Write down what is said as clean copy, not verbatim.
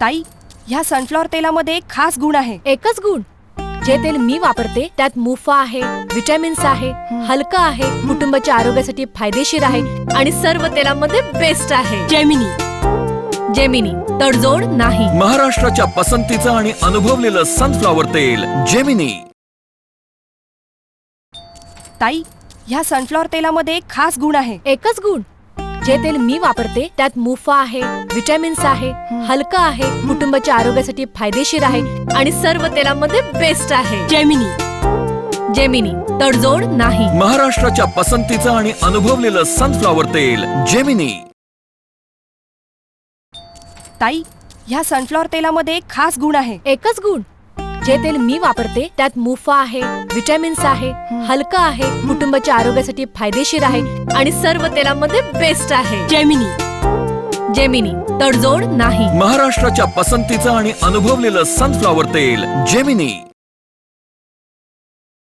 ताई, ह्या सनफ्लॉवर तेलामध्ये खास गुण आहे. एकच गुण? जे तेल मी वापरते त्यात मुफा आहे, विटॅमिन्स आहे, हलका आहे, कुटुंबाच्या आरोग्यासाठी फायदेशीर आहे आणि सर्व तेलामध्ये बेस्ट आहे. जेमिनी, तडजोड नाही. महाराष्ट्राच्या पसंतीचं आणि अनुभवलेलं सनफ्लॉवर तेल जेमिनी. ताई, ह्या सनफ्लॉवर तेलामध्ये खास गुण आहे. एकच गुण? जे तेल मी वापरते त्यात मुफा आहे, विटॅमिन्स आहे, हलका आहे, कुटुंबाच्या आरोग्यासाठी फायदेशीर आहे आणि सर्व तेलामध्ये बेस्ट आहे. जेमिनी, तडजोड नाही. महाराष्ट्राच्या पसंतीचं आणि अनुभवलेलं सनफ्लॉवर तेल जेमिनी. ताई, ह्या सनफ्लॉवर तेलामध्ये खास गुण आहे. एकच गुण? जे तेल मी वापरते त्यात मुफा आहे, विटॅमिन्स आहे, हलका आहे, कुटुंबाच्या आरोग्यासाठी फायदेशीर आहे आणि सर्व तेलामध्ये बेस्ट आहे. जेमिनी, तडजोड नाही. महाराष्ट्राच्या पसंतीचं आणि अनुभवलेलं सनफ्लॉवर तेल जेमिनी.